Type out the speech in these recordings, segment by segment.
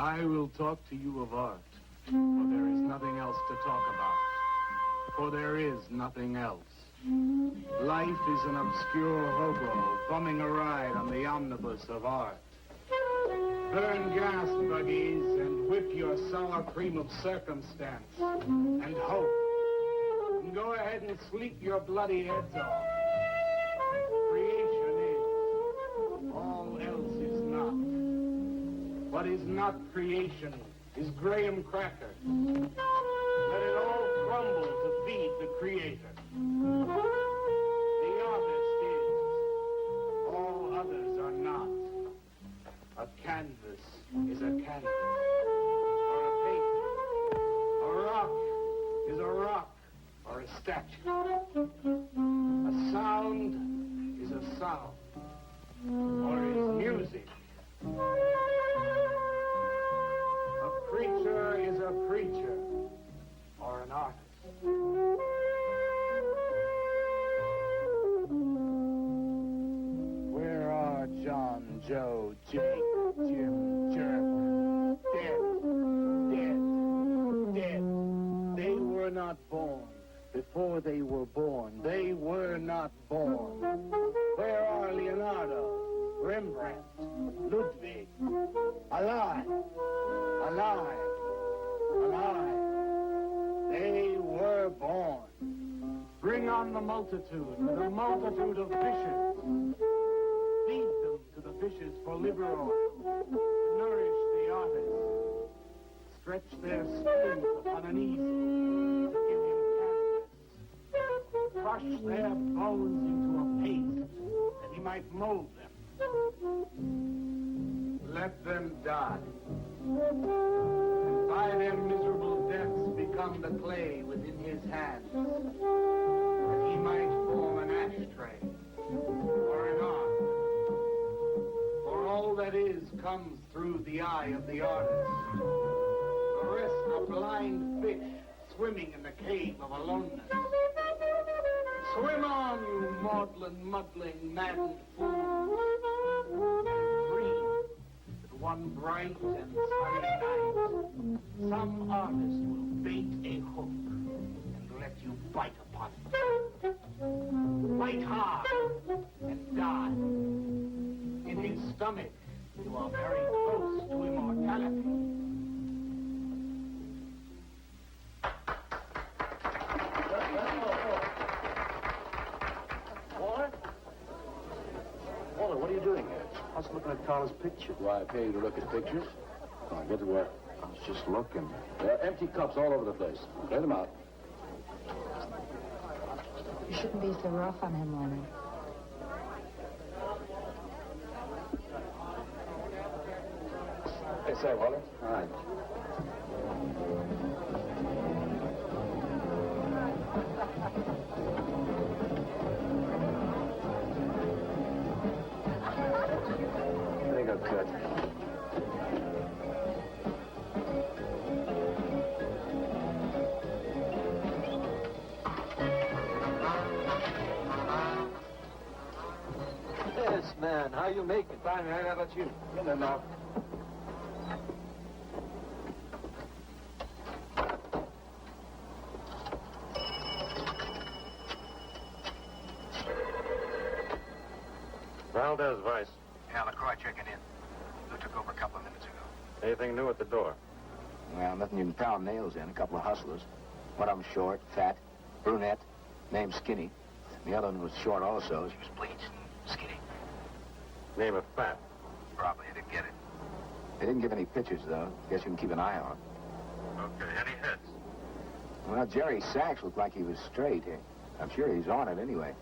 I will talk to you of art, for there is nothing else to talk about. For there is nothing else. Life is an obscure hobo bumming a ride on the omnibus of art. Burn gas buggies and whip your sour cream of circumstance and hope. And go ahead and sleep your bloody heads off. Creation is. All else is not. What is not creation is graham cracker. Let it all crumble to feed the creator. The artist is. All others are not. A canvas is a canvas, or a painting. A rock is a rock, or a statue. A sound is a sound, or is music. A creature is a preacher, or an artist. Where are John, Joe, Jake, Jim, Jerk? Dead, dead, dead. They were not born. Before they were born, they were not born. Where are Leonardo, Rembrandt, Ludwig? Alive, alive, alive. They were born. Bring on the multitude with a multitude of fishes. Feed them to the fishes for liver oil. Nourish the artist. Stretch their springs upon an easel to give him canvas. Crush their bones into a paste that he might mold them. Let them die. And by their miserable deaths become the clay within his hands, that he might form an ashtray or an ark. For all that is comes through the eye of the artist. The rest are blind fish swimming in the cave of aloneness. Swim on, you maudlin, muddling, maddened fools, and dream that one bright and sunny night some artist will bait a hook and let you bite upon it. Bite hard and die. In his stomach, you are very close to immortality. Walter, what are you doing here? I was looking at Carla's picture. Do I pay you to look at pictures? Come on, get to work. I was just looking. There are empty cups all over the place. Clear them out. You shouldn't be so rough on him, Leonard. Hey, say, Walter. All right. There you go, Kurt. Yes, man. How you making? Fine, man. How about you? In and out. Valdez, Vice. Yeah, LaCroix checking in. Lou took over a couple of minutes ago. Anything new at the door? Well, nothing you can pound nails in. A couple of hustlers. One of them short, fat, brunette, named Skinny. The other one was short also. She was bleached and skinny. Name of Fat. Probably didn't get it. They didn't give any pictures, though. Guess you can keep an eye on. Okay, any hits? Well, Jerry Sachs looked like he was straight. I'm sure he's on it anyway.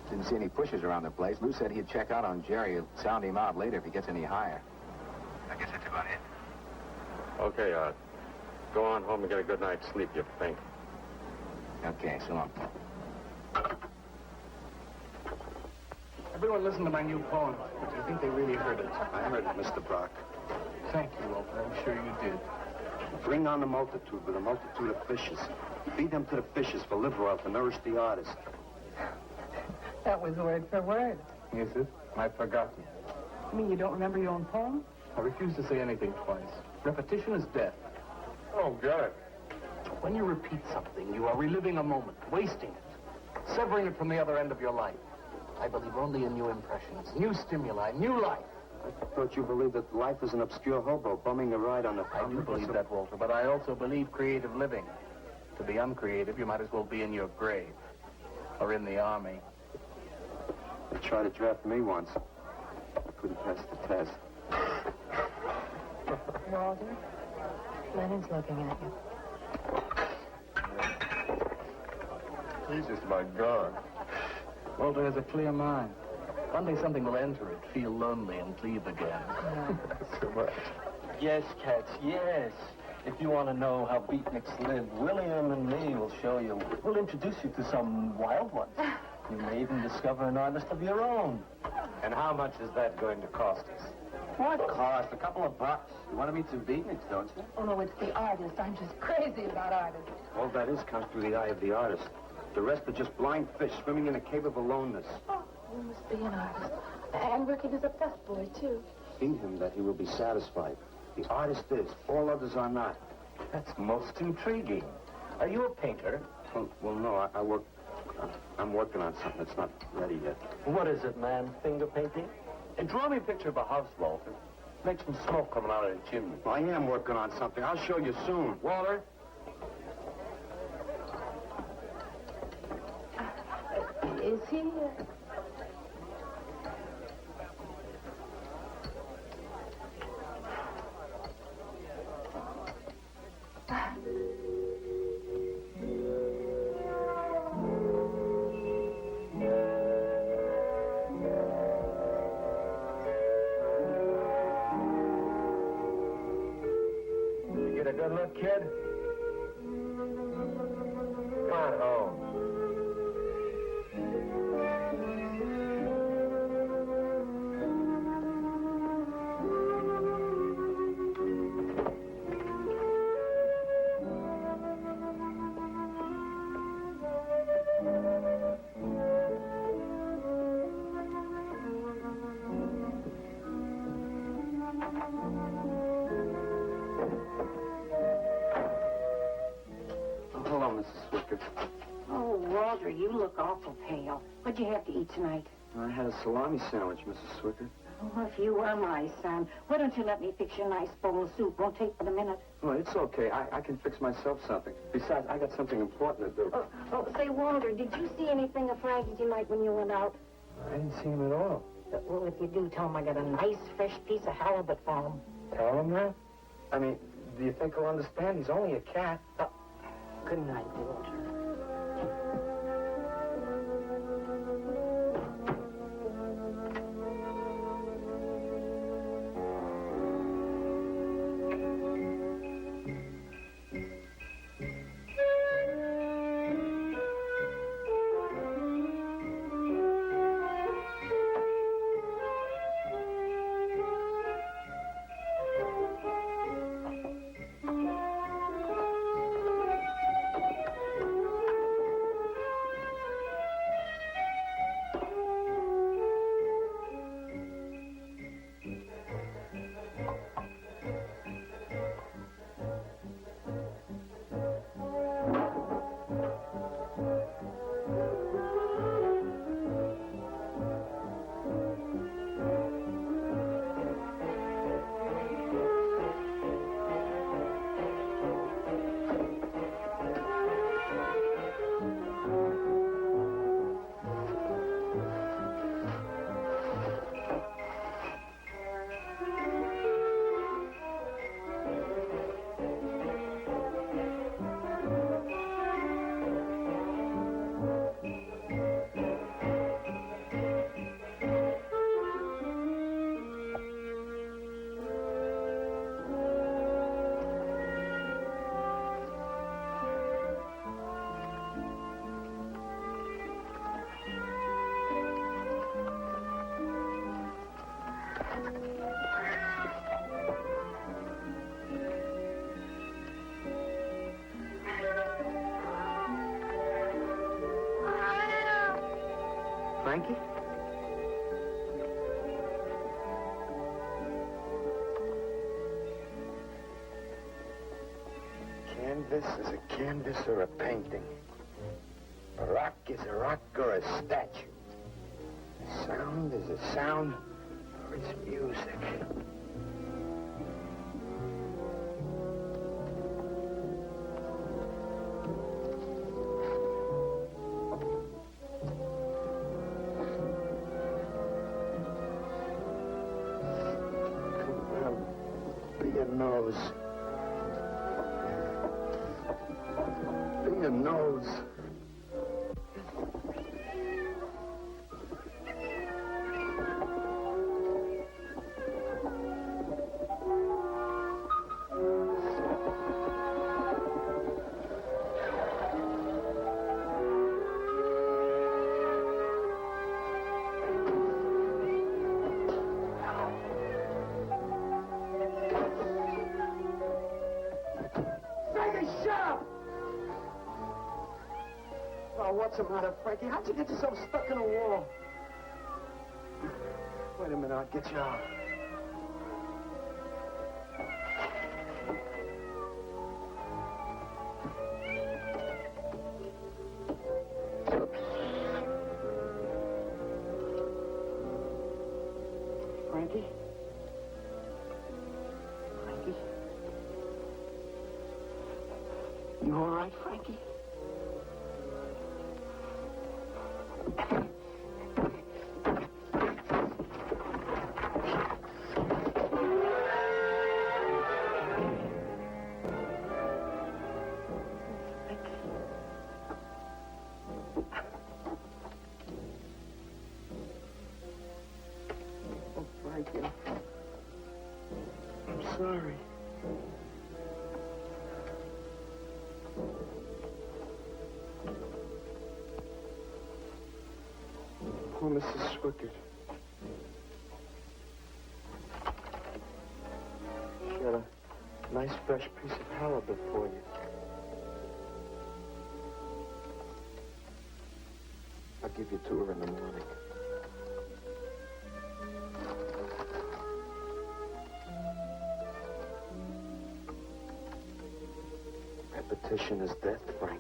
Didn't see any pushes around the place. Lou said he'd check out on Jerry. He'll sound him out later if he gets any higher. I guess that's about it. Okay, Art. Go on home and get a good night's sleep, you think. Okay, so long. Everyone listen to my new poem. Do you think they really heard it? I heard it, Mr. Brock. Thank you, Walter. I'm sure you did. Bring on the multitude with a multitude of fishes. Feed them to the fishes for liver oil to nourish the artist. That was word for word. Is it? I've forgotten. You mean you don't remember your own poem? I refuse to say anything twice. Repetition is death. Oh, get it. When you repeat something, you are reliving a moment, wasting it, severing it from the other end of your life. I believe only in new impressions, new stimuli, new life. I thought you believed that life is an obscure hobo bumming a ride on the I do believe that, Walter, but I also believe creative living. To be uncreative, you might as well be in your grave or in the army. They tried to draft me once. I couldn't pass the test. Walter, Lennon's looking at you. He's just about gone. Walter has a clear mind. One day something will enter it, feel lonely, and leave again. So much. Yes, cats, yes. If you want to know how beatniks live, William and me will show you. We'll introduce you to some wild ones. You may even discover an artist of your own. And how much is that going to cost us? What cost? A couple of bucks. You want to meet some beatniks, don't you? Oh, no, it's the artist. I'm just crazy about artists. All that is comes through the eye of the artist. The rest are just blind fish swimming in a cave of aloneness. Oh, you must be an artist. And working as a busboy, too. In him that he will be satisfied. The artist is. All others are not. That's most intriguing. Are you a painter? Well, no, I'm working on something that's not ready yet. What is it, man? Finger painting? And draw me a picture of a house, Walter. Make some smoke coming out of the chimney. I am working on something. I'll show you soon. Walter? Is he? You get a good look, kid? Come on home. Hello, Mrs. Swicker. Oh, Walter, you look awful pale. What'd you have to eat tonight? I had a salami sandwich, Mrs. Swicker. Oh, if you were my son, why don't you let me fix you a nice bowl of soup? Won't take but a minute. Oh, it's okay. I can fix myself something. Besides, I got something important to do. Say, Walter, did you see anything of Frankie tonight when you went out? I didn't see him at all. Well, if you do, tell him I got a nice, fresh piece of halibut for him. Tell him that? I mean, do you think he'll understand? He's only a cat. Good night, Walter. Frankie? canvas is a canvas or a painting. A rock is a rock or a statue. A sound is a sound or it's music. Your nose. Your nose. What's the matter, Frankie? How'd you get yourself stuck in a wall? Wait a minute, I'll get you out. Frankie? Frankie? You all right, Frankie? I'm sorry. Poor Mrs. Swickard. She had a nice fresh piece of halibut for you. I'll give you to her in the morning. Repetition is death, Frankie.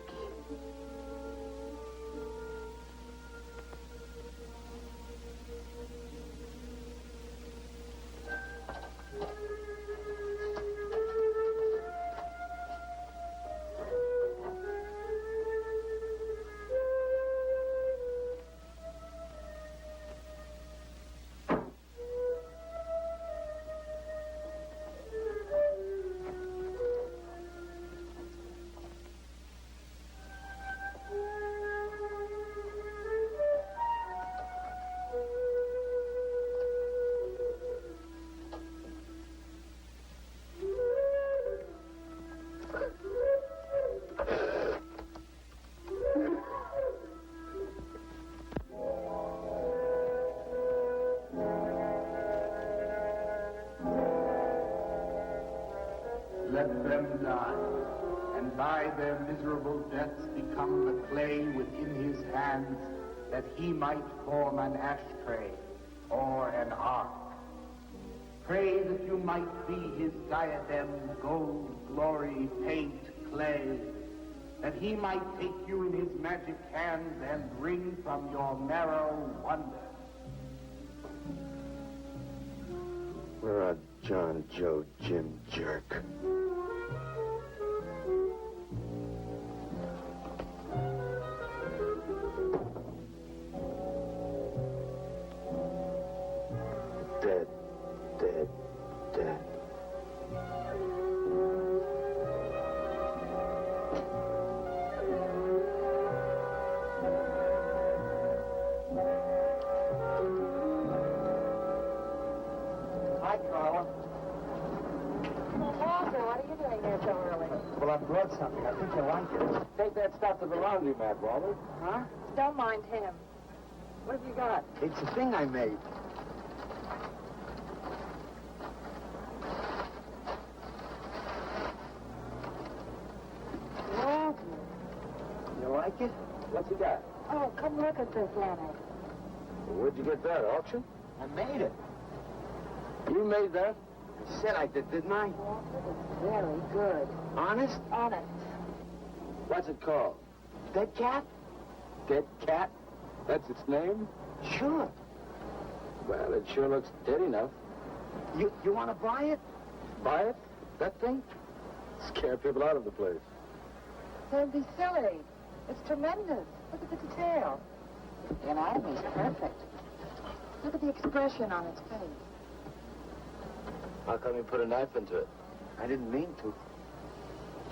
Let them die, and by their miserable deaths become the clay within his hands, that he might form an ashtray or an ark. Pray that you might be his diadem, gold, glory, paint, clay, that he might take you in his magic hands and wring from your marrow wonder. We're a John, Joe, Jim jerk. Dead, dead, dead. Hi, Carla. Walter, what are you doing here so early? Well, I brought something. I think you'll like it. Take that stuff to the laundromat, Walter. Huh? Don't mind him. What have you got? It's a thing I made. Walter. You like it? What's he got? Oh, come look at this, Leonard. Where'd you get that, auction? I made it. You made that? I said I did, didn't I? Walter, it's very good. Honest? Honest. What's it called? Dead cat? Dead cat? That's its name? Sure. Well, it sure looks dead enough. You want to buy it? Buy it? That thing? Scare people out of the place. Don't be silly. It's tremendous. Look at the detail. The anatomy's perfect. Look at the expression on its face. How come you put a knife into it? I didn't mean to.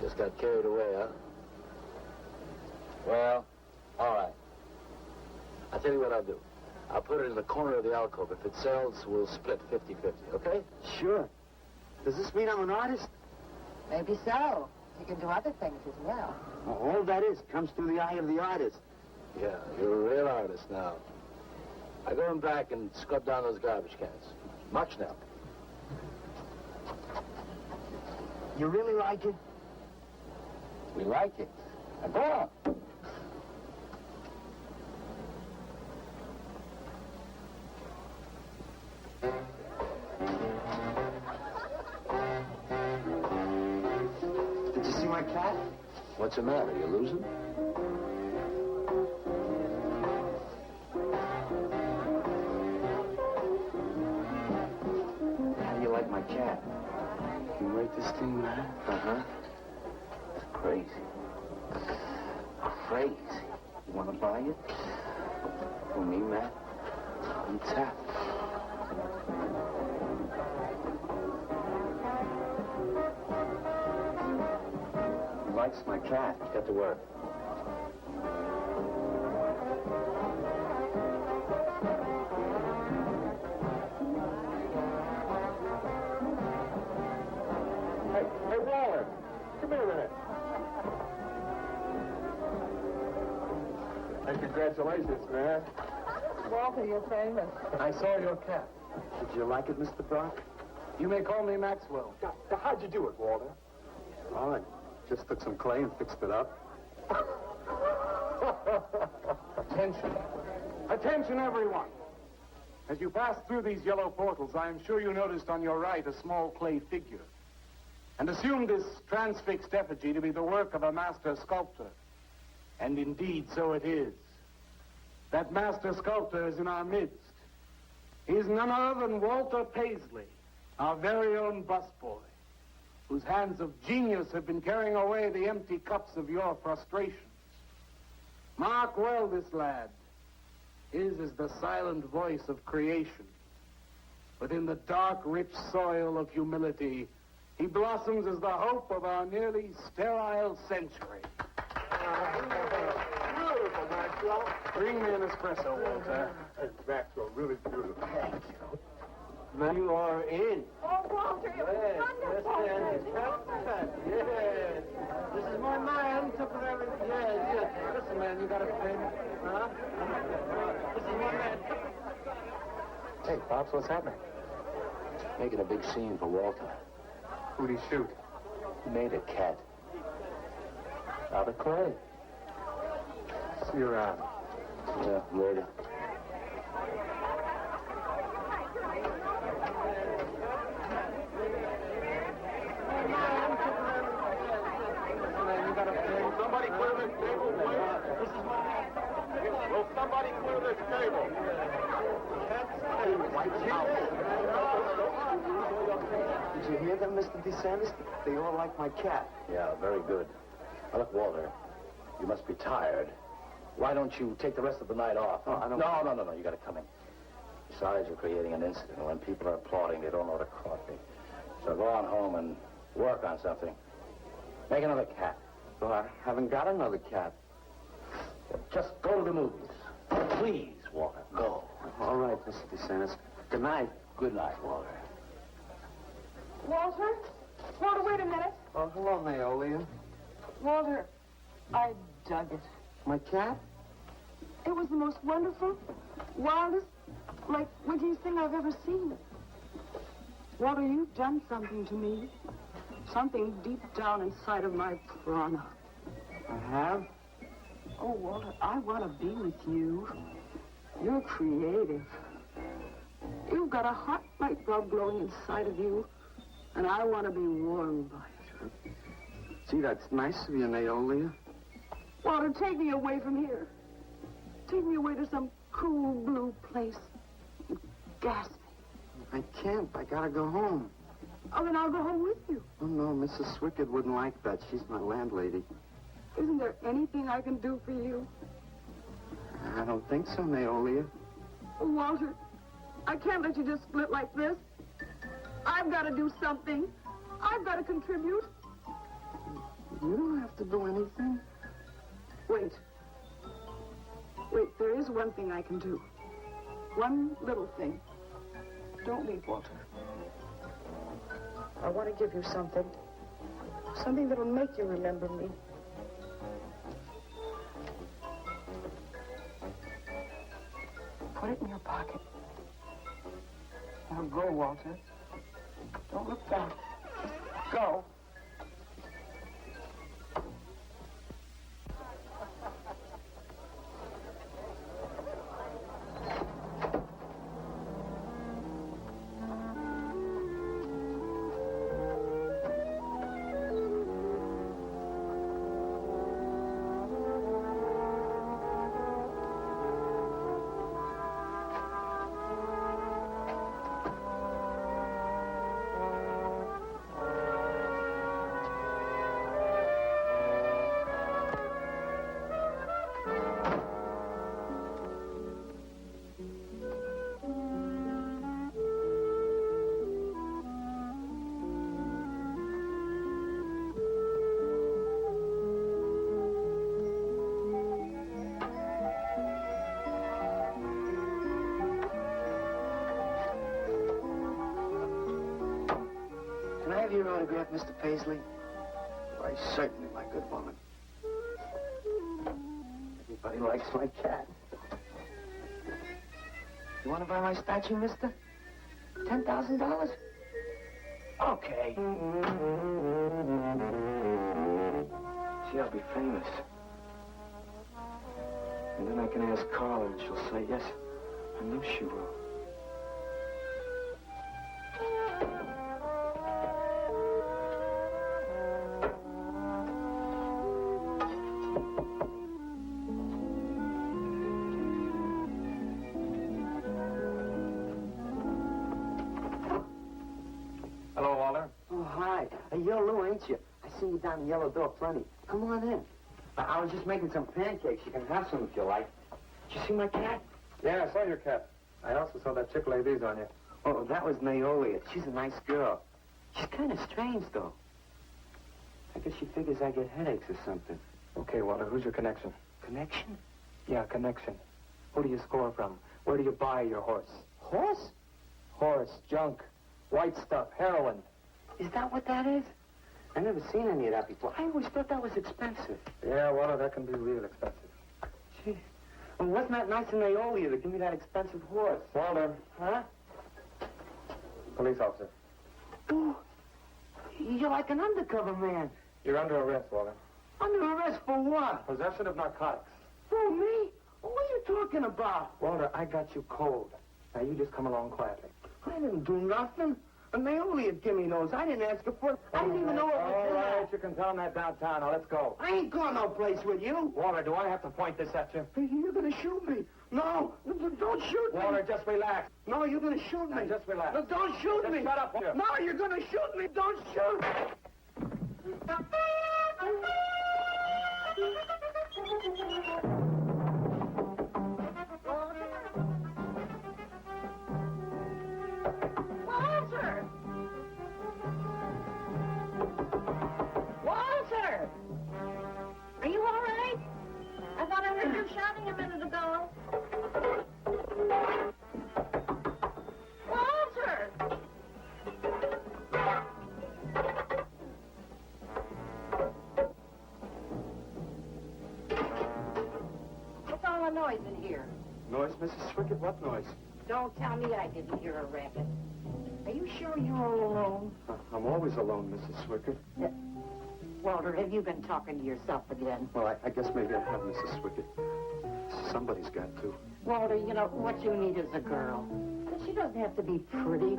Just got carried away, huh? Well, all right. I'll tell you what I'll do. I'll put it in the corner of the alcove. If it sells, we'll split 50-50, okay? Sure. Does this mean I'm an artist? Maybe so. You can do other things as well. All that is comes through the eye of the artist. Yeah, you're a real artist now. I go in back and scrub down those garbage cans. Much now. You really like it? We like it. Now go on. Did you see my cat? What's the matter? You losing? How do you like my cat? You rate this thing, man? Uh-huh. It's crazy. Crazy. You want to buy it? For me, Matt? I'm tapped. He likes my cat. Get to work. Hey, Waller, come here a minute. Hey, congratulations, man. Walter, you're famous. I saw your cat. Did you like it, Mr. Brock? You may call me Maxwell. How'd you do it, Walter? Oh, I just took some clay and fixed it up. Attention. Attention, everyone. As you pass through these yellow portals, I am sure you noticed on your right a small clay figure, and assumed this transfixed effigy to be the work of a master sculptor. And indeed, so it is. That master sculptor is in our midst. He is none other than Walter Paisley, our very own busboy, whose hands of genius have been carrying away the empty cups of your frustrations. Mark well this lad. His is the silent voice of creation. Within the dark, rich soil of humility, he blossoms as the hope of our nearly sterile century. Beautiful, Maxwell. Bring me an espresso, Walter. Hey, Maxwell, really beautiful. Thank you. You are in. Oh, Walter, it was wonderful. Yes. This is my man. Took her everything. Yes. Listen, man, you got a pen? Huh? This is my man. Hey, Pops, what's happening? Making a big scene for Walter. Who'd he shoot? He made a cat. Out of clay. See you around. Yeah, later. Somebody clear this table, please. This is my man. Will somebody clear this table? Did you hear them, Mr. DeSantis? They all like my cat. Yeah, very good. Now, look, Walter, you must be tired. Why don't you take the rest of the night off? Oh, I don't... No, you got to come in. Besides, you're creating an incident. When people are applauding, they don't know what to copy. So go on home and work on something. Make another cat. Well, I haven't got another cat. Just go to the movies. Please, Walter, go. All right, Mr. DeSantis. Good night. Good night, Walter. Walter? Walter, wait a minute. Oh, hello, Naolia. Walter, I dug it. My cat? It was the most wonderful, wildest, like, wittiest thing I've ever seen. Walter, you've done something to me. Something deep down inside of my prana. I have? Oh, Walter, I want to be with you. You're creative. You've got a hot light bulb glowing inside of you, and I want to be warmed by it. Gee, that's nice of you, Naolia. Walter, take me away from here. Take me away to some cool blue place. Gas me. I can't. I gotta go home. Oh, then I'll go home with you. Oh, no, Mrs. Swickett wouldn't like that. She's my landlady. Isn't there anything I can do for you? I don't think so, Naolia. Oh, Walter, I can't let you just split like this. I've got to do something. I've got to contribute. You don't have to do anything. Wait. Wait, there is one thing I can do. One little thing. Don't leave, Walter. I want to give you something. Something that'll make you remember me. Put it in your pocket. Now go, Walter. Don't look back. Just go. Can I have your autograph, Mr. Paisley? Why, certainly, my good woman. Everybody likes my cat. You want to buy my statue, mister? $10,000? Okay. See, I'll be famous. And then I can ask Carla, and she'll say yes. I know she will. Hello, Walter. Oh, hi. You're Lou, ain't you? I seen you down the yellow door plenty. Come on in. I was just making some pancakes. You can have some if you like. Did you see my cat? Yeah, I saw your cat. I also saw that chick lay these on you. Oh, that was Naolia. She's a nice girl. She's kind of strange, though. I guess she figures I get headaches or something. Okay, Walter, who's your connection? Connection? Yeah, connection. Who do you score from? Where do you buy your horse? Horse? Horse, junk, white stuff, heroin. Is that what that is? I've never seen any of that before. I always thought that was expensive. Yeah, Walter, that can be real expensive. Gee. Well, wasn't that nice of Naolia to give me that expensive horse? Walter. Huh? Police officer. Oh, you're like an undercover man. You're under arrest, Walter. Under arrest for what? Possession of narcotics. For me? What are you talking about? Walter, I got you cold. Now, you just come along quietly. I didn't do nothing. And Naolia gave me those. I didn't ask her for it. I didn't even know it was All in right, there. you can tell them that downtown. Now, let's go. I ain't going no place with you. Walter, do I have to point this at you? You're gonna shoot me. No, don't shoot me. Walter, just relax. No, you're gonna shoot me. Now, just relax. No, don't shoot Just me. shut up, Walter. No, you're gonna shoot me. Don't shoot. Walter! Walter! Are you all right? I thought I heard you shouting a minute ago. Walter! What's all the noise in here? Noise, Mrs. Swickett? What noise? Don't tell me I didn't hear a racket. Are you sure you're all alone? I'm always alone, Mrs. Swickett. Walter, have you been talking to yourself again? Well, I guess maybe I have, Mrs. Swickett. Somebody's got to. Walter, you know, what you need is a girl. She doesn't have to be pretty,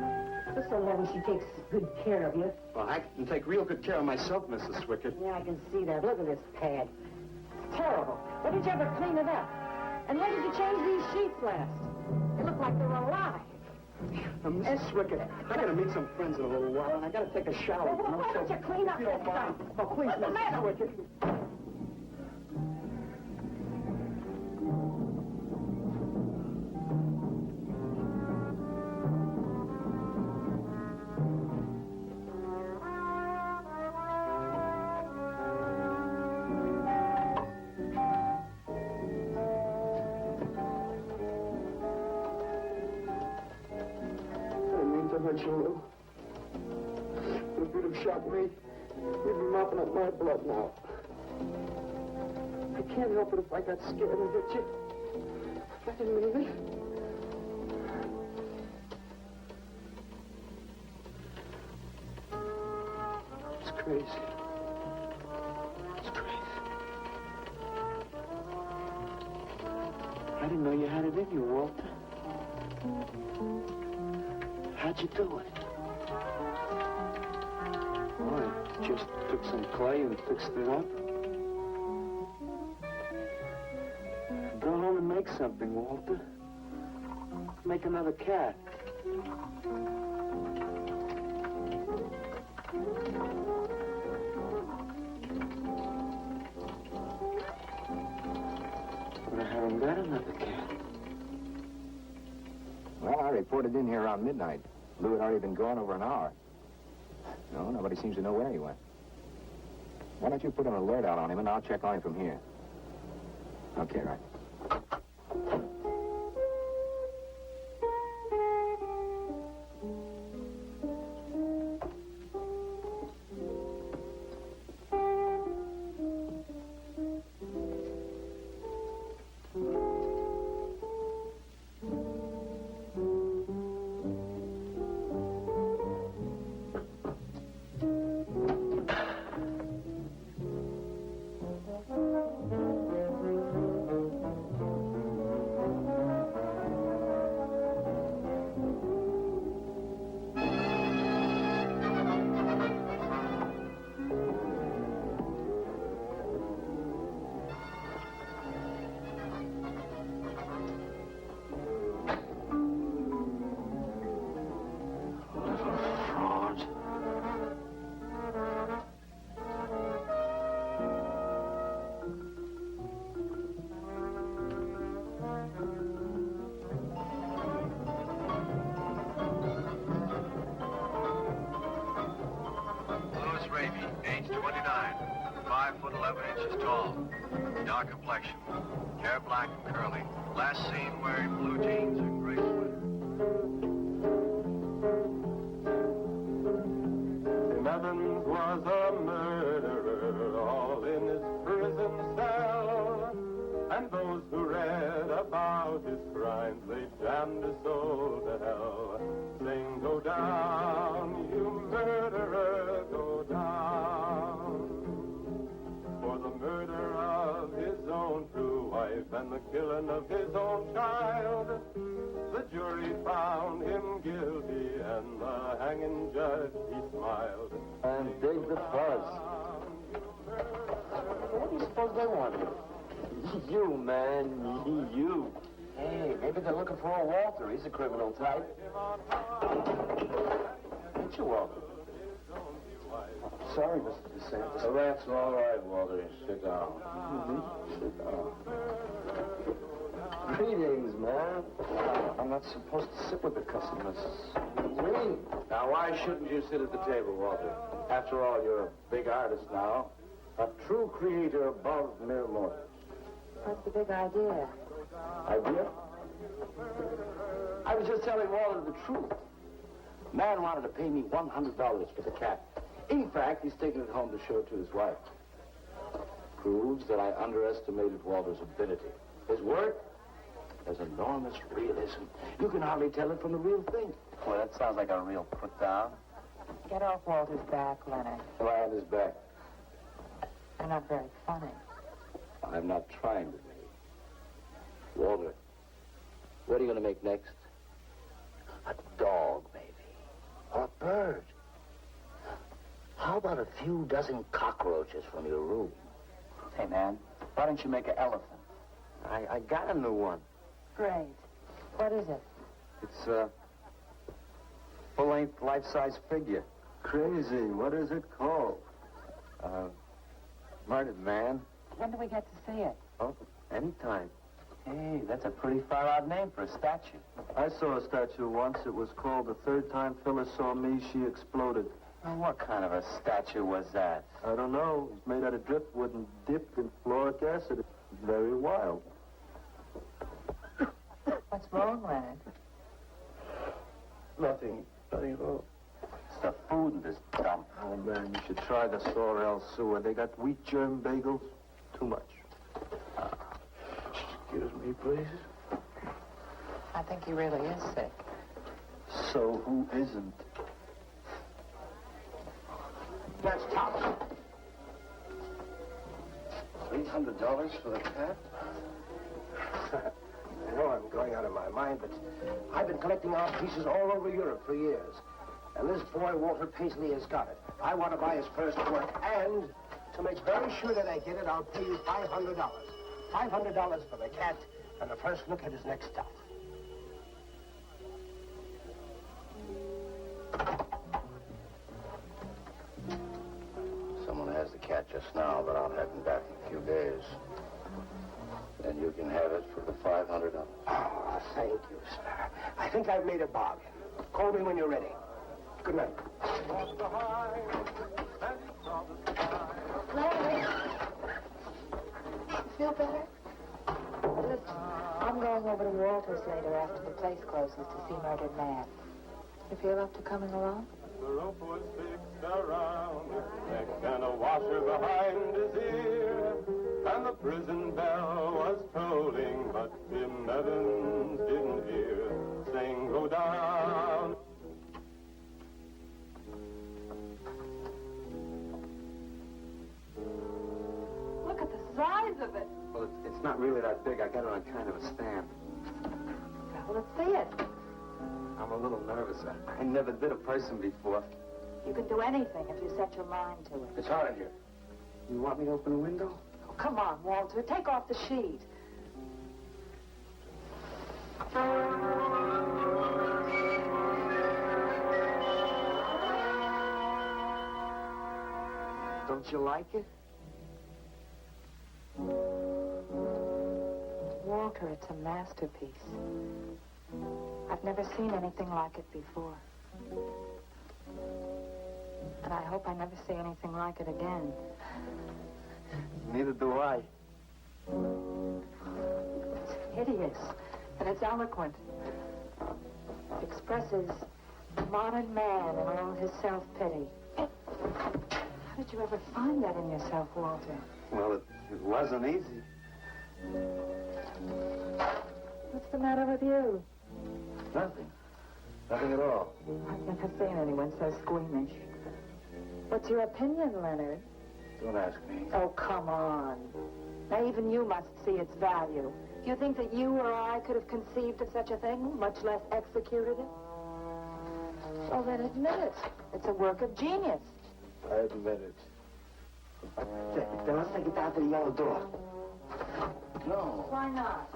just so long as she takes good care of you. Well, I can take real good care of myself, Mrs. Swickett. Yeah, I can see that. Look at this pad. terrible. When did you ever clean it up? And when did you change these sheets last? They look like they're alive. Now, Mrs. Swickett, I gotta meet some friends in a little while, and I gotta take a shower. Well, why don't you clean up If you don't this mind. stuff? Oh, please, What's the Mrs. matter? Swickett. Hurt you, Lou. If you'd have shot me, you'd be mopping up my blood now. I can't help it if I got scared and hit you. I didn't mean it. It's crazy. It's crazy. I didn't know you had it in you, Walter. How'd you do it? Oh, I just took some clay and fixed it up. Go home and make something, Walter. Make another cat. But I haven't got another cat. Well, I reported in here around midnight. Lou had already been gone over an hour. No, nobody seems to know where he went. Why don't you put an alert out on him, and I'll check on him from here. Okay, right. Age 29, 5 foot 11 inches tall, dark complexion, hair black and curly. Last seen wearing blue jeans and gray sweater. 11 was a murderer, all in his prison cell. And those who read about his crimes, they damned his soul to hell. Saying, go down, you murderer, go down. For the murder of his own true wife and the killing of his own child, the jury found him guilty and the hanging judge, he smiled. And dig the fuzz. What do you suppose they want here? You, man. You. Hey, maybe they're looking for a Walter. He's a criminal type. Ain't you, Walter? Sorry, Mr. DeSantis. Oh, that's all right, Walter. Sit down. Sit down. Greetings, man. I'm not supposed to sit with the customers. Really? Now, why shouldn't you sit at the table, Walter? After all, you're a big artist now. A true creator above mere mortals. What's the big idea? Idea? I was just telling Walter the truth. Man wanted to pay me $100 for the cat. In fact, he's taking it home to show it to his wife. Proves that I underestimated Walter's ability. His work has enormous realism. You can hardly tell it from the real thing. Well, that sounds like a real put-down. Get off Walter's back, Leonard. Lie on his back. You're not very funny. I'm not trying to be. Walter, what are you going to make next? A dog, maybe. Or a bird. How about a few dozen cockroaches from your room? Hey, man, why don't you make an elephant? I got a new one. Great. What is it? It's a full-length, life-size figure. Crazy. What is it called? Murdered man. When do we get to see it? Oh, anytime. Hey, that's a pretty far-out name for a statue. I saw a statue once. It was called The Third Time Phyllis Saw Me, She Exploded. Now, what kind of a statue was that? I don't know. It was made out of driftwood and dipped in fluoric acid. It's very wild. What's wrong, Leonard? Nothing at all. It's the food in this dump. Oh, man, you should try the Sorrel sewer. They got wheat germ bagels. Too much. Excuse me, please. I think he really is sick. So who isn't? That's tops. $800 for the cat? I know I'm going out of my mind, but I've been collecting art pieces all over Europe for years. And this boy, Walter Paisley, has got it. I want to buy his first work, and to make very sure that I get it, I'll pay you $500. $500 for the cat and the first look at his next stuff. Someone has the cat just now, but I'll have him back in a few days. Then you can have it for the $500. Oh, thank you, sir. I think I've made a bargain. Call me when you're ready. Good night. Larry! You feel better? Listen, I'm going over to Walter's later after the place closes to see Murdered Man. You feel up to coming along? The rope was fixed around his neck and a washer behind his ear. And the prison bell was tolling, but Tim Evans didn't hear. Sing, go down. Look at the size of it. Well, it's not really that big. I got it on kind of a stand. Well, let's see it. I'm a little nervous. I never did a person before. You can do anything if you set your mind to it. It's hot in here. You want me to open a window? Oh, come on, Walter. Take off the sheet. Don't you like it? Walter, it's a masterpiece. I've never seen anything like it before. And I hope I never see anything like it again. Neither do I. It's hideous, and it's eloquent. It expresses the modern man and all his self-pity. How did you ever find that in yourself, Walter? Well, it wasn't easy. What's the matter with you? Nothing. Nothing at all. I've never seen anyone so squeamish. What's your opinion, Leonard? Don't ask me. Oh, come on. Now, even you must see its value. You think that you or I could have conceived of such a thing, much less executed it? Well, then admit it. It's a work of genius. I admit it. Then let's take it down to the yellow door. No. Why not?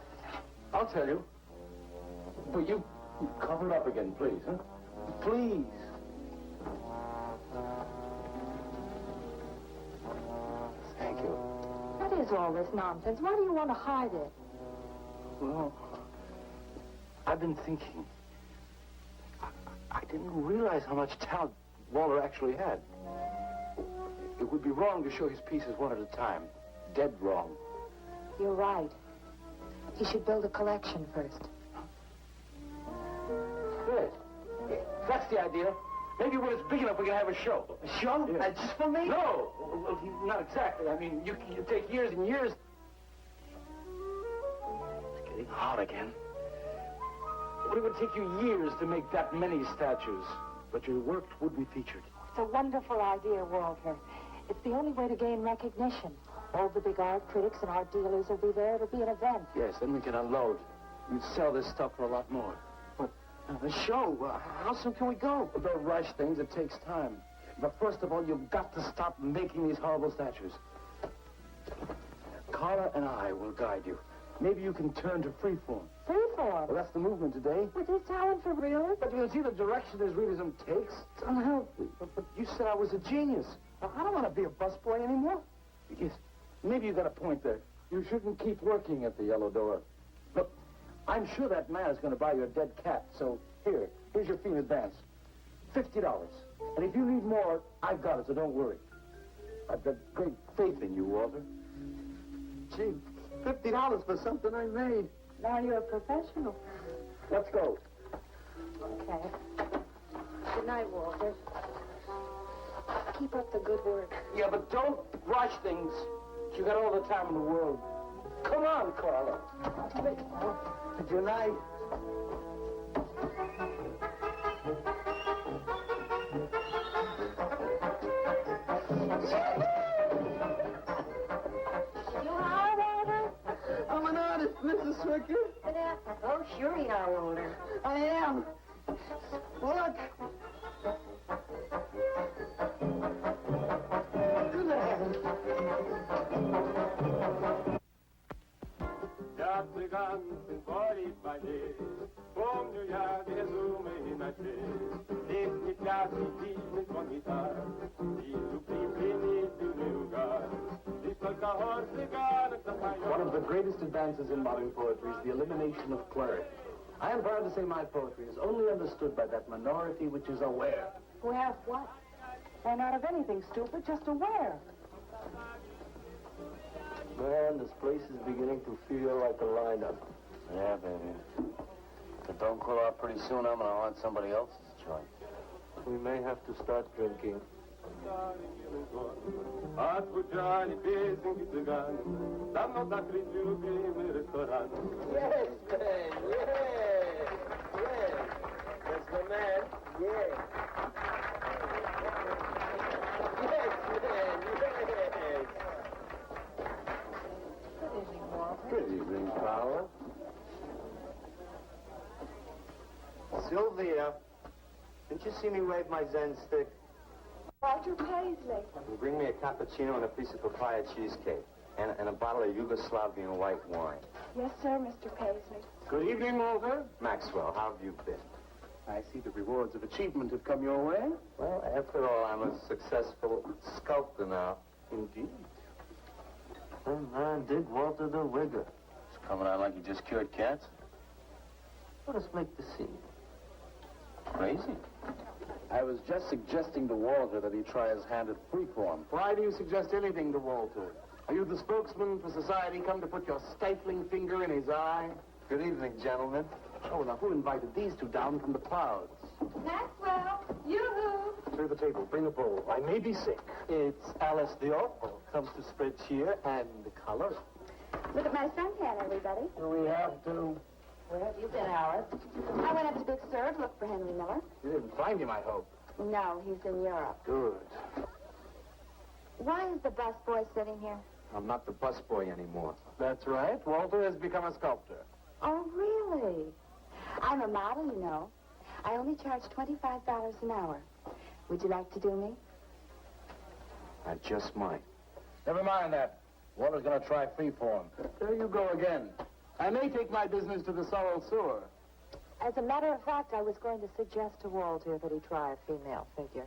I'll tell you. But you cover it up again, please, huh? Please. Thank you. What is all this nonsense? Why do you want to hide it? Well, I've been thinking. I didn't realize how much talent Walter actually had. It would be wrong to show his pieces one at a time. Dead wrong. You're right. He should build a collection first. Good. That's the idea. Maybe when it's big enough, we can have a show. A show? Yeah. Just for me? No. Well, not exactly. I mean, you take years and years. It's getting hot again. But it would take you years to make that many statues. But your work would be featured. It's a wonderful idea, Walter. It's the only way to gain recognition. All the big art critics and art dealers will be there. It'll be an event. Yes, then we can unload. You'd sell this stuff for a lot more. But the show, how soon can we go? Don't rush things. It takes time. But first of all, you've got to stop making these horrible statues. Carla and I will guide you. Maybe you can turn to freeform. Freeform? Well, that's the movement today. With his talent for realism? But you see the direction his realism takes? It's unhealthy. But you said I was a genius. I don't want to be a busboy anymore. Yes, maybe you got a point there. You shouldn't keep working at the Yellow Door. Look, I'm sure that man is going to buy your dead cat. So here's your fee in advance. $50. And if you need more, I've got it, so don't worry. I've got great faith in you, Walter. Gee, $50 for something I made. Now you're a professional. Let's go. Okay. Good night, Walter. Keep up the good work. Yeah, but don't rush things. You got all the time in the world. Come on, Carla. Good night. You are, Walter? I'm an artist, Mrs. Swicker. Oh, sure you are, Walter. I am. Look. Я цыганским поле поде, помню я безумы иначе. Песни, пляски, дивный звон гитар, вижу пленительный угар. Лишь только хор цыганок запоет. One of the greatest advances in modern poetry is the elimination of clarity. I am proud to say my poetry is only understood by that minority which is aware. Aware of what? Why, not of anything, stupid, just aware. Man, this place is beginning to feel like a lineup. Yeah, baby. If it don't cool out pretty soon, I'm gonna haunt somebody else's joint. We may have to start drinking. Отзвучали песенки цыган, давно закрыт любимый ресторан. Yes, man, yes, yes. That's the man, yes. Yes, man, yes. Good evening, Paula. Sylvia, didn't you see me wave my Zen stick? Roger Paisley. Bring me a cappuccino and a piece of papaya cheesecake. And a bottle of Yugoslavian white wine. Yes, sir, Mr. Paisley. Good evening, Walter. Maxwell, how have you been? I see the rewards of achievement have come your way. Well, after all, I'm a successful sculptor now. Indeed. Oh, man, dig Walter the Wigger. It's coming out like you just cured cats. Let us make the scene. Crazy. I was just suggesting to Walter that he try his hand at freeform. Why do you suggest anything to Walter? Are you the spokesman for society come to put your stifling finger in his eye? Good evening, gentlemen. Oh, now who invited these two down from the clouds? Maxwell, yoo-hoo. Clear the table, bring a bowl. I may be sick. It's Alice the Oracle. Comes to spread cheer and color. Look at my suntan, everybody. Do we have to? Where have you been, Alice? I went up to Big Sur to look for Henry Miller. You didn't find him, I hope. No, he's in Europe. Good. Why is the busboy sitting here? I'm not the busboy anymore. That's right. Walter has become a sculptor. Oh, really? I'm a model, you know. I only charge $25 an hour. Would you like to do me? I just might. Never mind that. Walter's gonna try freeform. There you go again. I may take my business to the Sorrel Sewer. As a matter of fact, I was going to suggest to Walter that he try a female figure.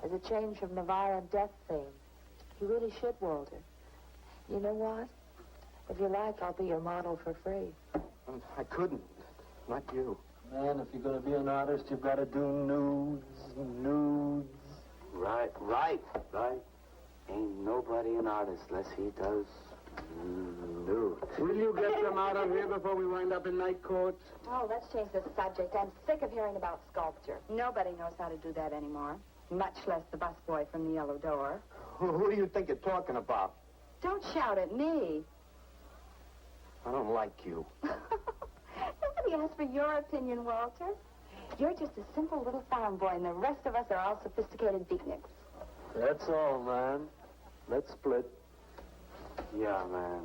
As a change from the violent death theme. He really should, Walter. You know what? If you like, I'll be your model for free. I couldn't. Not you. Man, if you're going to be an artist, you've got to do nudes. Right. Ain't nobody an artist unless he does nude. Will you get them out of here before we wind up in night court? Oh, let's change the subject. I'm sick of hearing about sculpture. Nobody knows how to do that anymore. Much less the busboy from the Yellow Door. Who do you think you're talking about? Don't shout at me. I don't like you. Nobody asked for your opinion, Walter. You're just a simple little farm boy, and the rest of us are all sophisticated beatniks. That's all, man. Let's split. Yeah, man.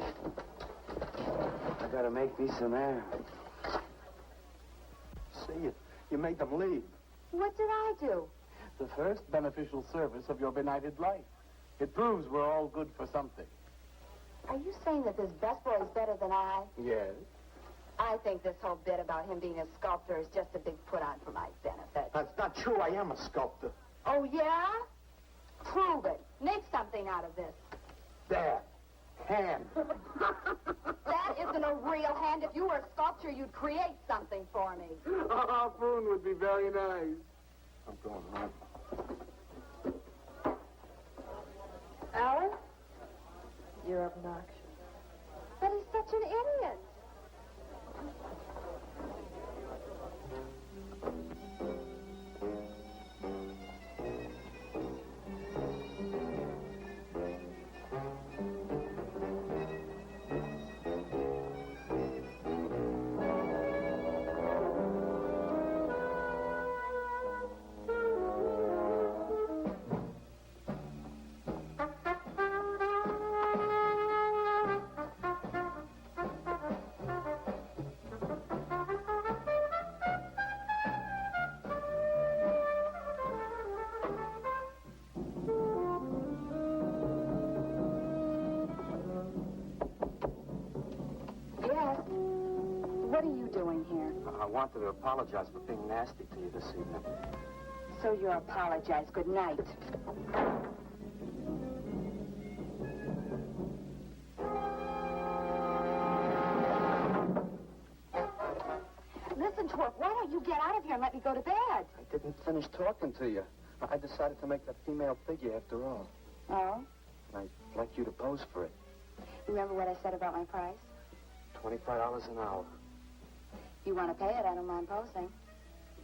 I gotta make me some air. See, you made them leave. What did I do? The first beneficial service of your benighted life. It proves we're all good for something. Are you saying that this best boy is better than I? Yes. I think this whole bit about him being a sculptor is just a big put-on for my benefit. That's not true. I am a sculptor. Oh, yeah? Prove it. Make something out of this. There. Hand. That isn't a real hand. If you were a sculptor, you'd create something for me. A harpoon would be very nice. I'm going home. Alan? You're obnoxious. But he's such an idiot. What are you doing here? I wanted to apologize for being nasty to you this evening. So you apologize. Good night. Listen, Twerp, why don't you get out of here and let me go to bed? I didn't finish talking to you. I decided to make that female figure after all. Oh? I'd like you to pose for it. Remember what I said about my price? $25 an hour. If you want to pay it, I don't mind posing.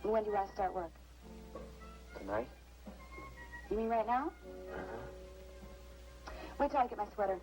When do you want to start work? Tonight? You mean right now? Wait till I get my sweater.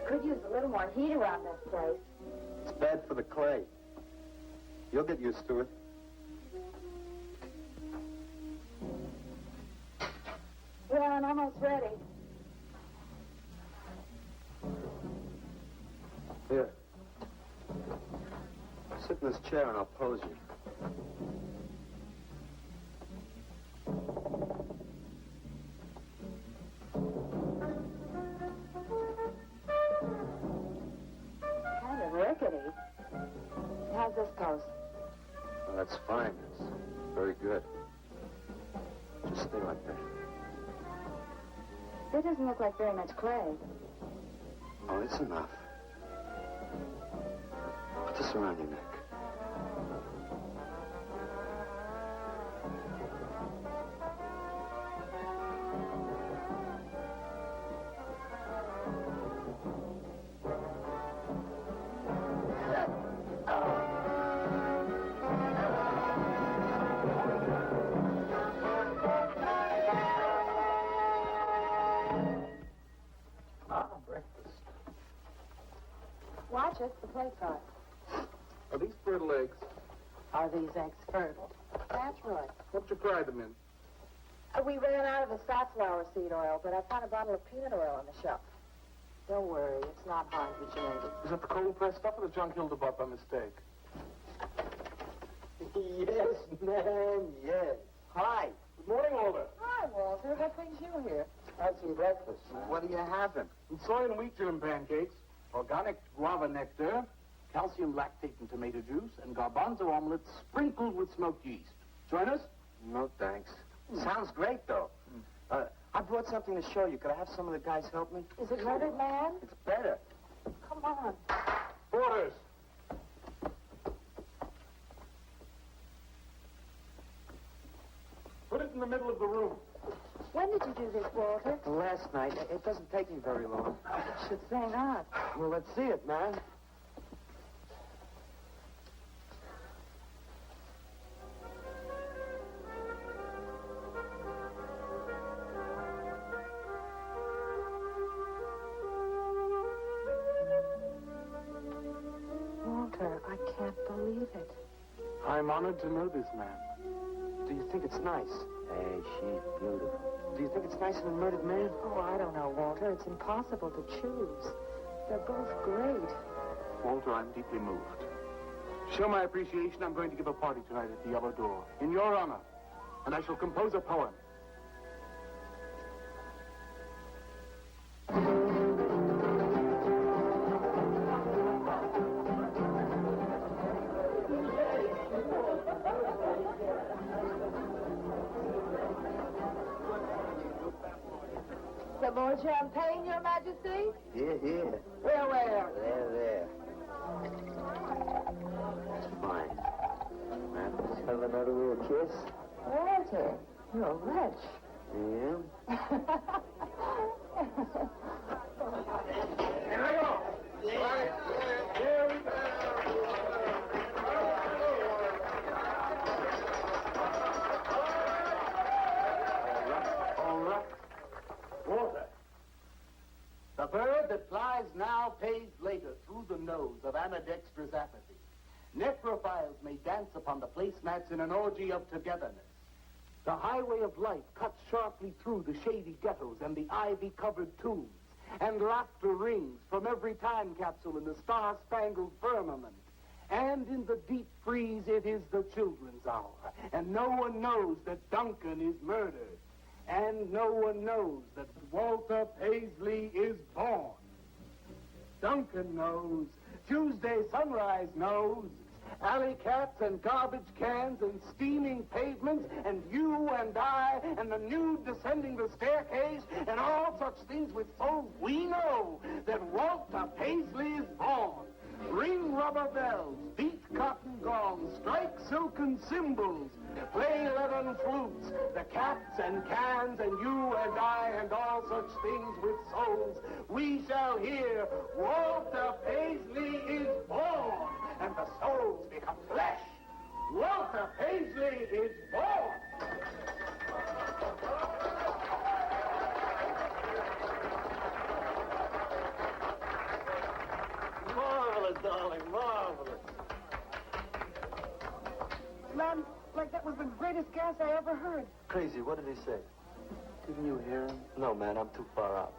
Could use a little more heat around this place. It's bad for the clay. You'll get used to it. Well, I'm almost ready. Here. Sit in this chair and I'll pose you. Kind of rickety. How's this pose? Well, that's fine. It's very good. Just stay like that. It doesn't look like very much clay. Oh, it's enough. Put this around your neck. Breakfast. Watch it, the plate's hot. Are these fertile eggs? Are these eggs fertile? Naturally. What you fry them in? We ran out of the safflower seed oil, but I found a bottle of peanut oil on the shelf. Don't worry, it's not hydrogenated. Is that the cold pressed stuff or the junk Hilda bought by mistake? Yes, ma'am, yes. Hi. Good morning, Hilda. Hi, Walter. What brings you here? Had some breakfast. What are you having? Soy and wheat germ pancakes, organic guava nectar, calcium lactate and tomato juice, and garbanzo omelets sprinkled with smoked yeast. Join us? No, thanks. Sounds great, though. I brought something to show you. Could I have some of the guys help me? Is it murdered man? It's better. Come on. Orders. Put it in the middle of the room. When did you do this, Walter? Last night. It doesn't take me very long. I should say not. Well, let's see it, man. can't believe it. I'm honored to know this man. Do you think it's nice? Hey, she's beautiful. Do you think it's nice in a murdered man? Oh, I don't know, Walter. It's impossible to choose. They're both great. Walter, I'm deeply moved. To show my appreciation, I'm going to give a party tonight at the Yellow Door, in your honor. And I shall compose a poem. Some more champagne, Your Majesty? Here. Where? There. That's fine. Man, let's have another little kiss. Walter, you're a wretch. Yeah? Here I go! Here we go! All right. Walter. The bird that flies now pays later through the nose of ambidextrous apathy. Necrophiles may dance upon the placemats in an orgy of togetherness. The highway of life cuts sharply through the shady ghettos and the ivy-covered tombs, and laughter rings from every time capsule in the star-spangled firmament. And in the deep freeze, it is the children's hour, and no one knows that Duncan is murdered. And no one knows that Walter Paisley is born. Duncan knows. Tuesday Sunrise knows. Alley cats and garbage cans and steaming pavements and you and I and the nude descending the staircase and all such things with souls, we know that Walter Paisley is born. Ring rubber bells, beat cotton gongs, strike silken cymbals, play leathern flutes, the cats and cans and you and I and all such things with souls. We shall hear Walter Paisley is born, and the souls become flesh. Walter Paisley is born. Marvelous, darling, marvelous. Man, like that was the greatest gas I ever heard. Crazy, what did he say? Didn't you hear him? No, man, I'm too far out.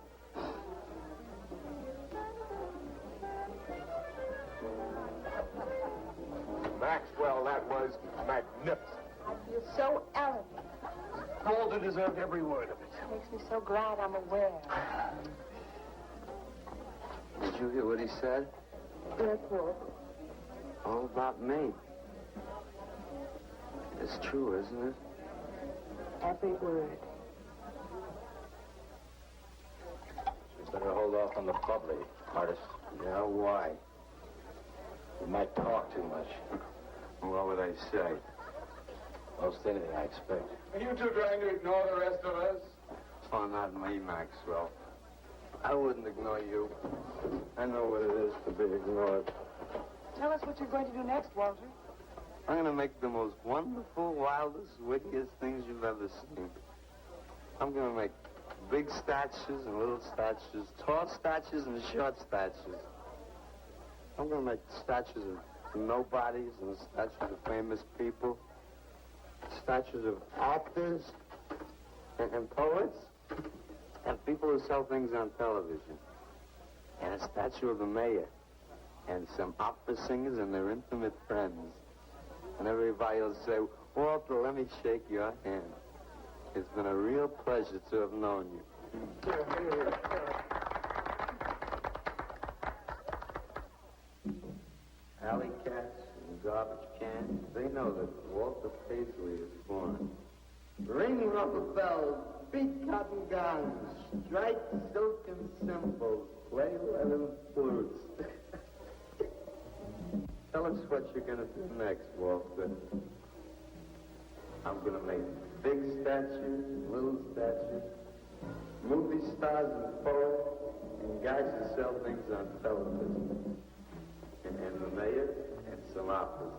Maxwell, that was magnificent. You're so elegant. Walter deserved every word of it. Makes me so glad I'm aware. Did you hear what he said? Yes, Walter. All about me. It's true, isn't it? Every word. You better hold off on the bubbly, artist. Yeah, why? You might talk too much. What would I say? Most anything, I expect. Are you two trying to ignore the rest of us? Oh, not me, Maxwell. I wouldn't ignore you. I know what it is to be ignored. Tell us what you're going to do next, Walter. I'm going to make the most wonderful, wildest, wickedest things you've ever seen. I'm going to make big statues and little statues, tall statues and short statues. I'm going to make statues of nobodies and statues of famous people, statues of actors and poets and people who sell things on television, and a statue of the mayor and some opera singers and their intimate friends. And everybody will say, Walter, let me shake your hand. It's been a real pleasure to have known you. Alley cats and garbage cans, they know that Walter Paisley is born. Ring rubber bells, beat cotton gongs, strike silken cymbals, play leathern flutes. Tell us what you're going to do next, Walter. I'm going to make big statues, little statues, movie stars and poets, and guys who sell things on television. And the mayor and some operas.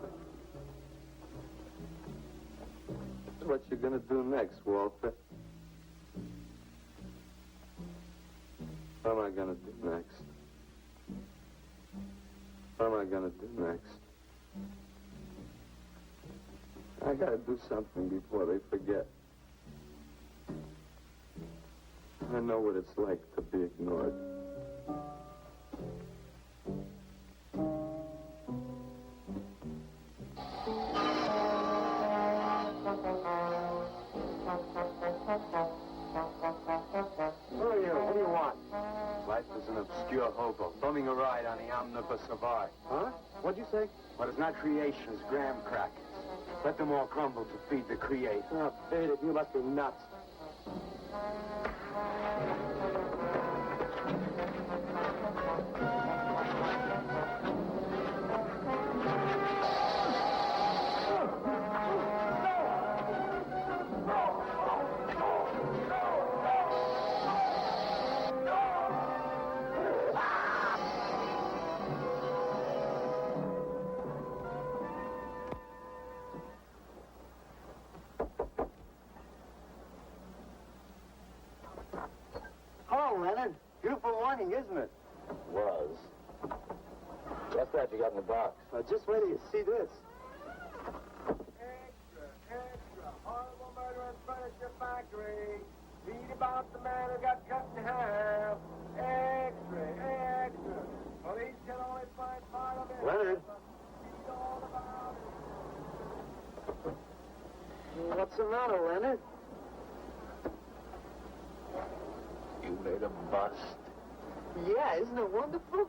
That's what you're going to do next, Walter. What am I going to do next? What am I going to do next? I gotta do something before they forget. I know what it's like to be ignored. Who are you? What do you want? Life is an obscure hobo, bumming a ride on the omnibus of art. Huh? What'd you say? What is not creation is graham crackers. Let them all crumble to feed the creator. Oh, beat it. You must be nuts. Hello, Leonard. Beautiful morning, isn't it? Was. What's that you got in the box? Just wait till you see this. Extra, horrible murder in furniture factory. Read about the man who got cut in half. Extra. Police can only find part of it. Leonard. Read all about it. What's the matter, Leonard? You made a bust. Yeah, isn't it wonderful?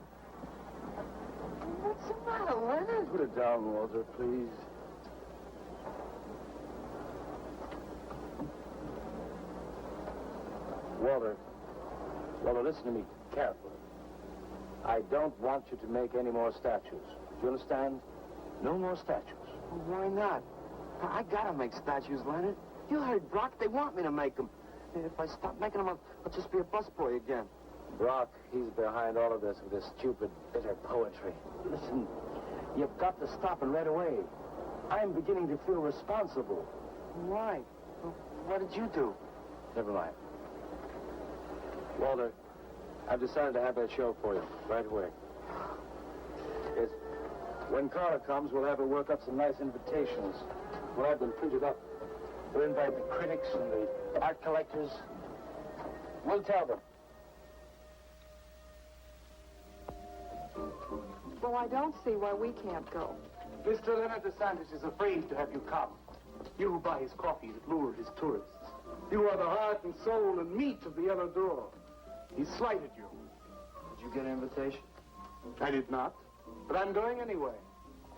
What's the matter, Leonard? Put it down, Walter, please. Walter, listen to me carefully. I don't want you to make any more statues. Do you understand? No more statues. Well, why not? I gotta make statues, Leonard. You heard Brock. They want me to make them. If I stop making them, I'll just be a busboy again. Brock, he's behind all of this with his stupid, bitter poetry. Listen, you've got to stop it right away. I'm beginning to feel responsible. Why? Well, what did you do? Never mind. Walter, I've decided to have that show for you right away. It's when Carla comes, we'll have her work up some nice invitations. We'll have them printed up. We'll invite the critics and the art collectors. We'll tell them. Well, I don't see why we can't go. Mr. Leonard DeSantis is afraid to have you come. You who buy his coffee that lure his tourists. You are the heart and soul and meat of the other door. He slighted you. Did you get an invitation? I did not, but I'm going anyway.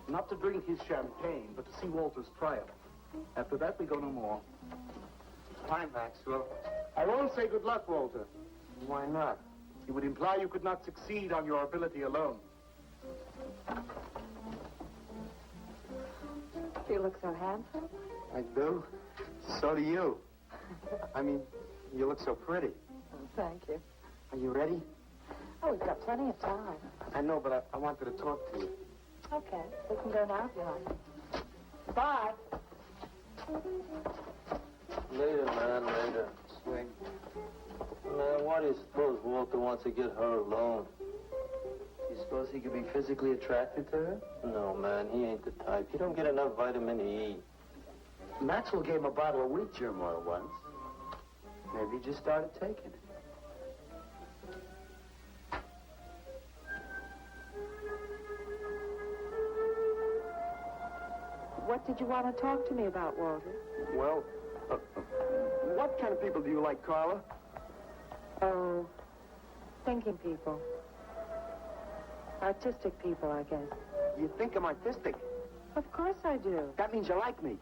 Not to drink his champagne, but to see Walter's triumph. After that, we go no more. Hi, Maxwell. I won't say good luck, Walter. Why not? It would imply you could not succeed on your ability alone. You look so handsome. I do. So do you. I mean, you look so pretty. Oh, thank you. Are you ready? Oh, we've got plenty of time. I know, but I wanted to talk to you. Okay, we can go now if you like. Bye. Later, man, later. Swing. Man, why do you suppose Walter wants to get her alone? You suppose he could be physically attracted to her? No, man, he ain't the type. He don't get enough vitamin E. Maxwell gave him a bottle of wheat germ oil once. Maybe he just started taking it. What did you want to talk to me about, Walter? Well, what kind of people do you like, Carla? Oh, thinking people. Artistic people, I guess. You think I'm artistic. Of course I do. That means you like me.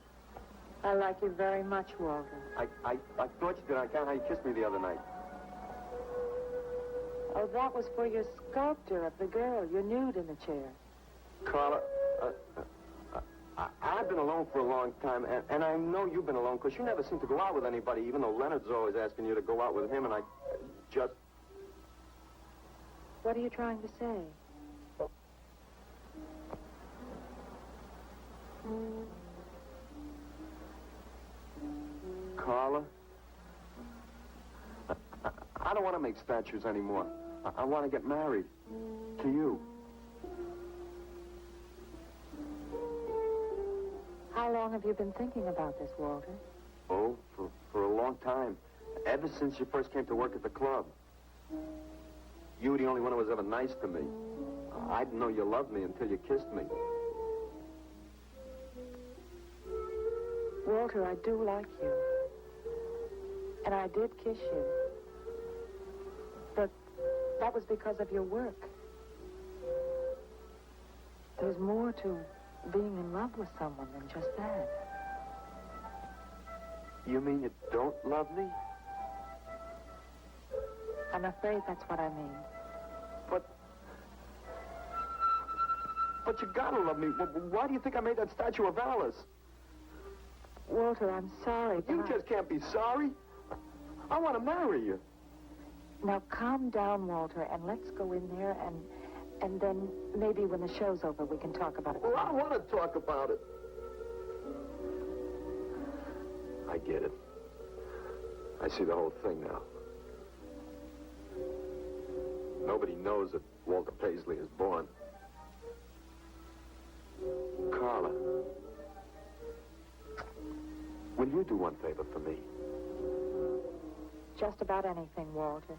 I like you very much, Walter. I thought you did. I can't how you kissed me the other night. Oh, that was for your sculpture of the girl, your nude in the chair. Carla, I've been alone for a long time, and I know you've been alone, because you never seem to go out with anybody, even though Leonard's always asking you to go out with him, and I just... What are you trying to say? Carla, I don't want to make statues anymore. I want to get married. To you. How long have you been thinking about this, Walter? Oh, for a long time. Ever since you first came to work at the club. You were the only one who was ever nice to me. I didn't know you loved me until you kissed me. Walter, I do like you. And I did kiss you. But that was because of your work. There's more to being in love with someone than just that. You mean you don't love me? I'm afraid that's what I mean. But you gotta love me. Why do you think I made that statue of Alice? Walter, I'm sorry, but You just can't be sorry. I want to marry you. Now, calm down, Walter, and let's go in there and then maybe when the show's over we can talk about it. Well, I want to talk about it. I get it. I see the whole thing now. Nobody knows that Walter Paisley is born. Carla, will you do one favor for me? Just about anything, Walter.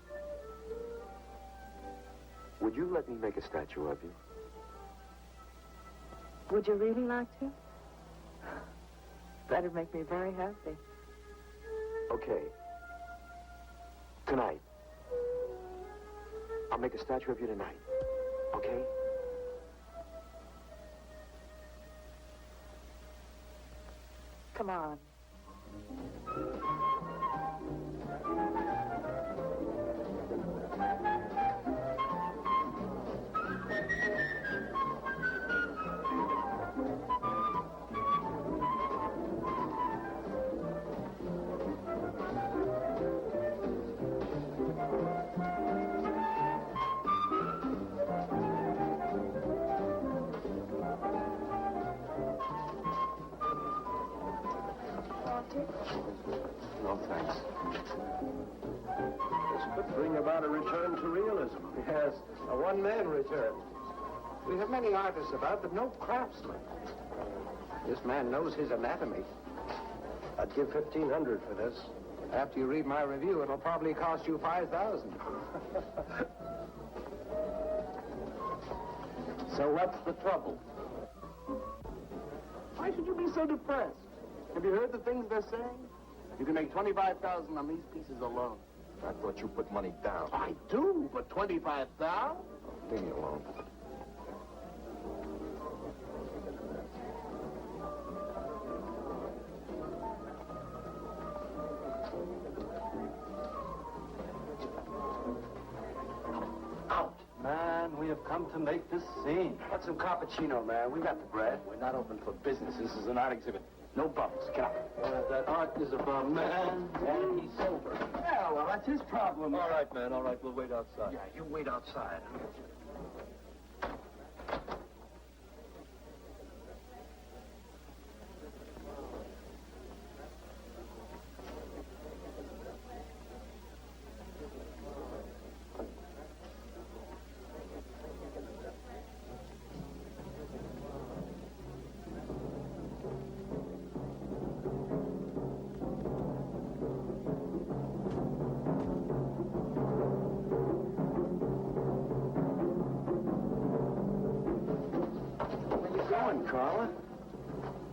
Would you let me make a statue of you? Would you really like to? That'd make me very happy. Okay. Tonight. I'll make a statue of you tonight. Okay? Come on. No, thanks. This could bring about a return to realism. Yes, a one-man return. We have many artists about, but no craftsmen. This man knows his anatomy. I'd give $1,500 for this. After you read my review, it'll probably cost you $5,000. So what's the trouble? Why should you be so depressed? Have you heard the things they're saying? You can make $25,000 on these pieces alone. I thought you put money down. I do, but $25,000? Leave me alone. Out. Man, we have come to make this scene. What's some cappuccino, man? We got the bread. We're not open for business. This is an art exhibit. No bubbles. Get up. That art is about man, and he's sober. Yeah, well, that's his problem. All right, man. All right. We'll wait outside. Yeah, you wait outside. Carla?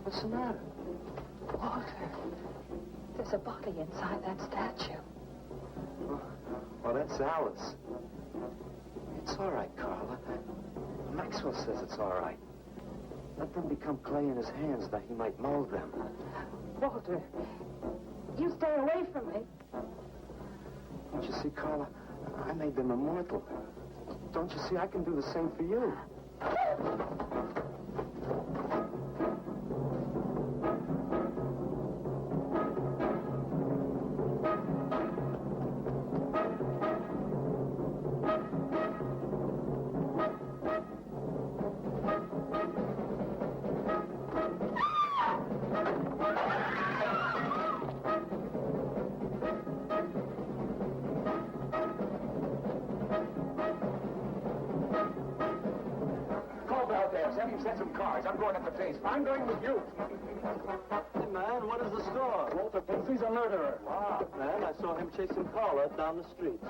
What's the matter? Walter, there's a body inside that statue. Well, that's Alice. It's all right, Carla. Maxwell says it's all right. Let them become clay in his hands that he might mold them. Walter, you stay away from me. Don't you see, Carla? I made them immortal. Don't you see, I can do the same for you. Send some cars. I'm going up the face. I'm going with you. Hey, man, what is the score? Walter Paisley's a murderer. Ah, man, I saw him chasing Carla down the street.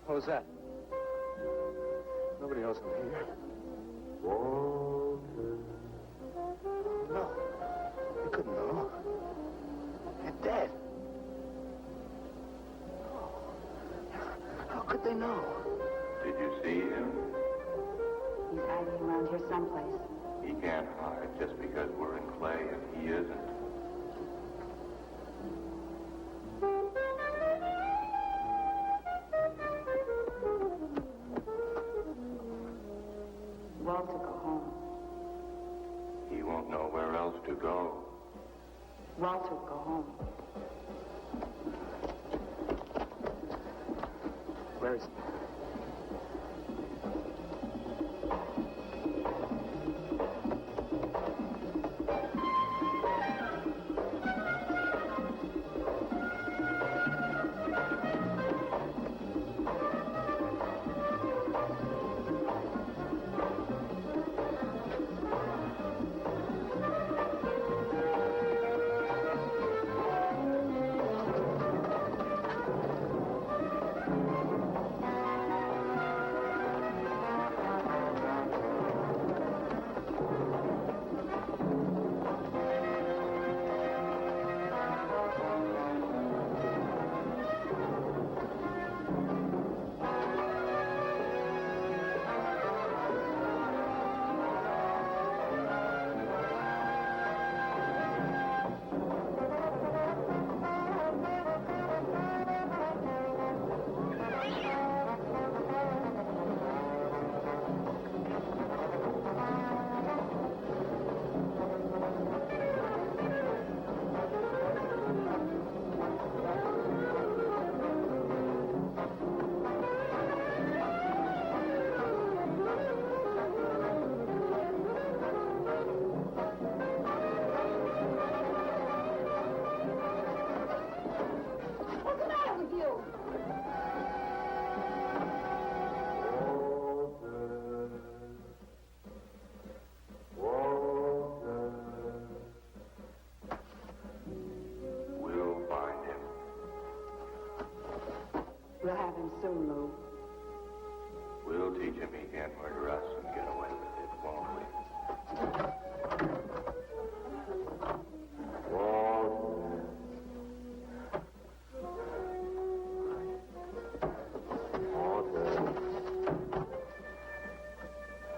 Who's that? Nobody else in here. No. They couldn't know. They're dead. How could they know? Did you see him? He's hiding around here someplace. He can't hide just because we're in clay and he isn't. Walter, go home. He won't know where else to go. Walter, go home. Where is he? We'll have him soon, Lou. We'll teach him he can't murder us and get away with it, won't we?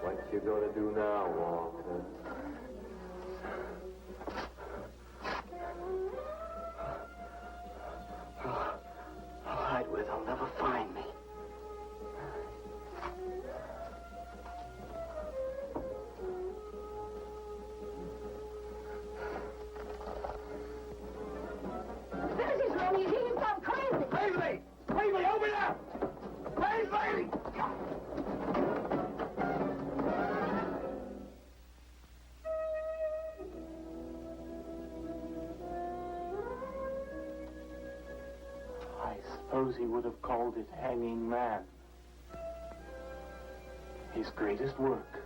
What you gonna do now, Walter? I'll hide where they'll never find me. This is Ronnie. He's gone crazy. Paisley! Paisley, open up! Paisley! I suppose he would have called it Hanging Man. His greatest work.